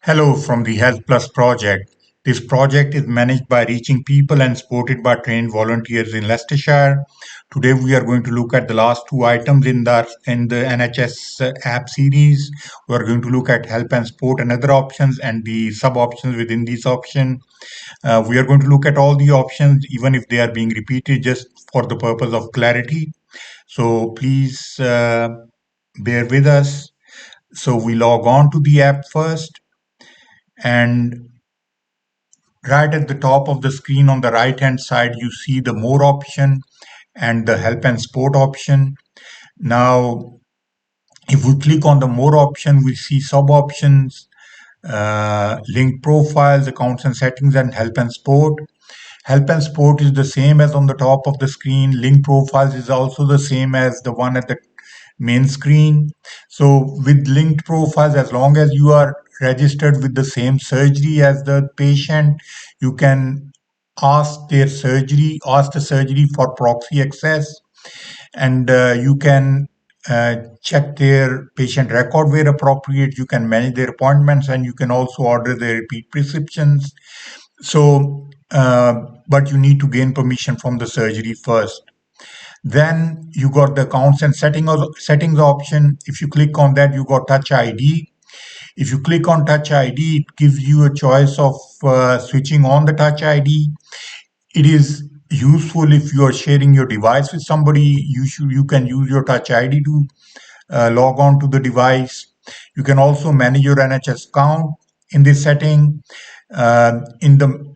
Hello from the Health Plus project. This project is managed by Reaching People and supported by trained volunteers in Leicestershire. Today we are going to look at the last two items in the NHS app series. We are going to look at help and support and other options and the sub options within these options. We are going to look at all the options even if they are being repeated just for the purpose of clarity. So please bear with us. So we log on to the app first, and right at the top of the screen on the right hand side, you see the more option and the help and support option. Now, if we click on the more option, we see sub options, link profiles, accounts and settings, and help and support. Help and support is the same as on the top of the screen. Link profiles is also the same as the one at the main screen. So with linked profiles, as long as you are registered with the same surgery as the patient, you can ask the surgery for proxy access, and you can check their patient record where appropriate. You can manage their appointments, and you can also order their repeat prescriptions. So, but you need to gain permission from the surgery first. Then you got the accounts and settings option. If you click on that, you got Touch ID. If you click on Touch ID, it gives you a choice of switching on the Touch ID. It is useful if you are sharing your device with somebody. You can use your Touch ID to log on to the device. You can also manage your NHS account in this setting. In the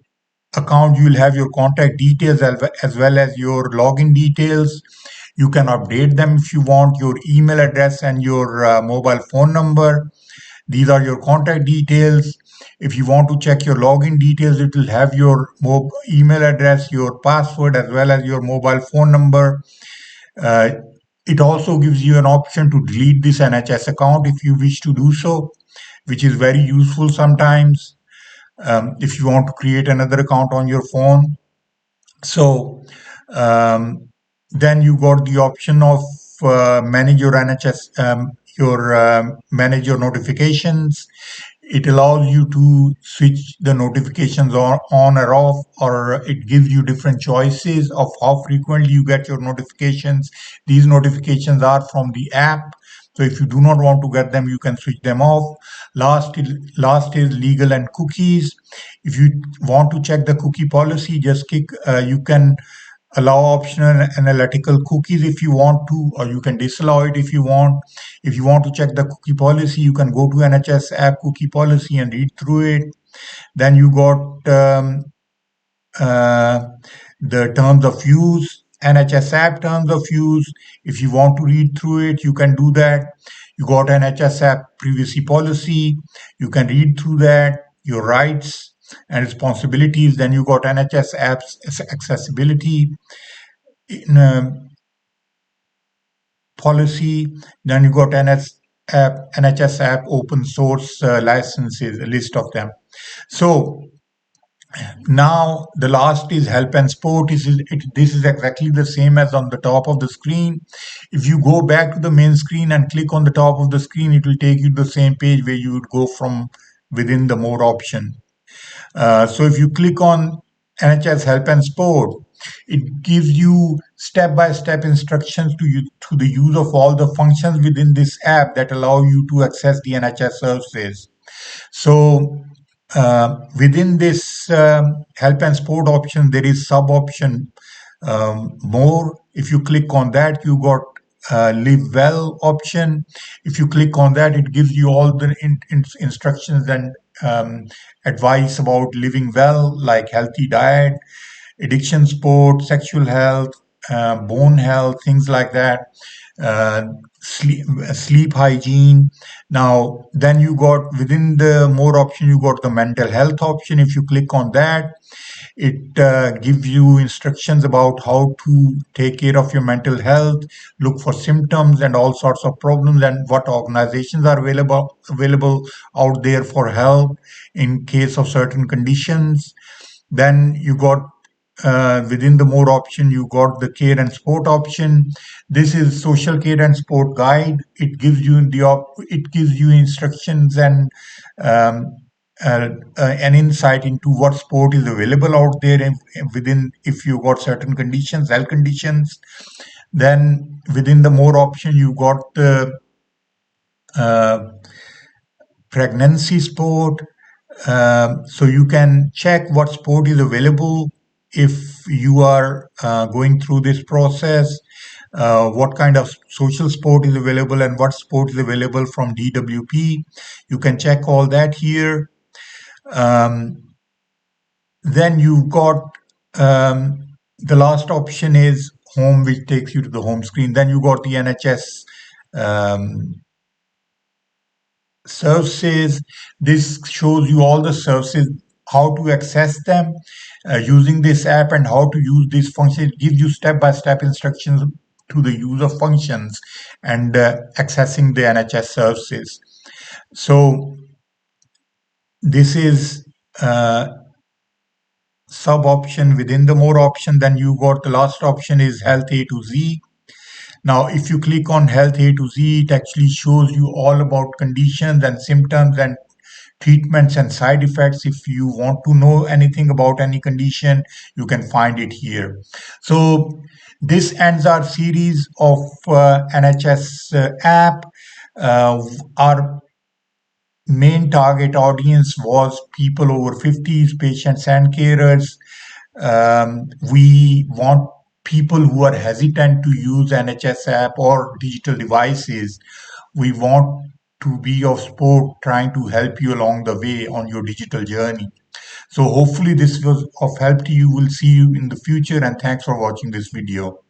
account, you will have your contact details as well as your login details. You can update them if you want, your email address and your mobile phone number. These are your contact details. If you want to check your login details, it will have your email address, your password, as well as your mobile phone number. Uh, it also gives you an option to delete this NHS account if you wish to do so, which is very useful sometimes if you want to create another account on your phone. So um, then you got the option of manage your NHS, manage your notifications. It allows you to switch the notifications on or off, or it gives you different choices of how frequently you get your notifications. These notifications are from the app. So if you do not want to get them, you can switch them off. Last is legal and cookies. If you want to check the cookie policy, just click. You can allow optional analytical cookies if you want to, or you can disallow it if you want. If you want to check the cookie policy, you can go to NHS app cookie policy and read through it. Then you got uh, the terms of use, NHS app terms of use. If you want to read through it, you can do that. You got NHS app privacy policy. You can read through that, your rights and responsibilities. Then you got NHS apps accessibility in policy. Then you got NHS app open source licenses, a list of them. So now the last is help and support. This is exactly the same as on the top of the screen. If you go back to the main screen and click on the top of the screen, it will take you to the same page where you would go from within the more option. So if you click on NHS help and support, it gives you step-by-step instructions to the use of all the functions within this app that allow you to access the NHS services. So within this help and support option, there is sub option more. If you click on that, you got live well option. If you click on that, it gives you all the instructions and advice about living well, like healthy diet, addiction support, sexual health, bone health, things like that. Uh, sleep hygiene. Now, then you got within the more option, you got the mental health option. If you click on that, it gives you instructions about how to take care of your mental health, look for symptoms and all sorts of problems, and what organizations are available out there for help in case of certain conditions. Then you got within the more option, you got the care and sport option. This is social care and sport guide. It gives you instructions and um, an insight into what sport is available out there within, if you got certain conditions, health conditions. Then within the more option, you got the uh, pregnancy sport. So you can check what sport is available if you are going through this process, what kind of social sport is available and what sport is available from DWP. You can check all that here. Um, then you've got the last option is home, which takes you to the home screen. Then you got the NHS um, services. This shows you all the services, how to access them using this app, and how to use this function. It gives you step-by-step instructions to the use of functions and accessing the NHS services. So this is sub option within the more option. Then you got the last option is health A to Z. Now, if you click on health A to Z, it actually shows you all about conditions and symptoms and treatments and side effects. If you want to know anything about any condition, you can find it here. So this ends our series of NHS app. Our main target audience was people over 50s, patients and carers. We want people who are hesitant to use NHS app or digital devices. We want to be of support, trying to help you along the way on your digital journey. So hopefully this was of help to you. We'll see you in the future, and thanks for watching this video.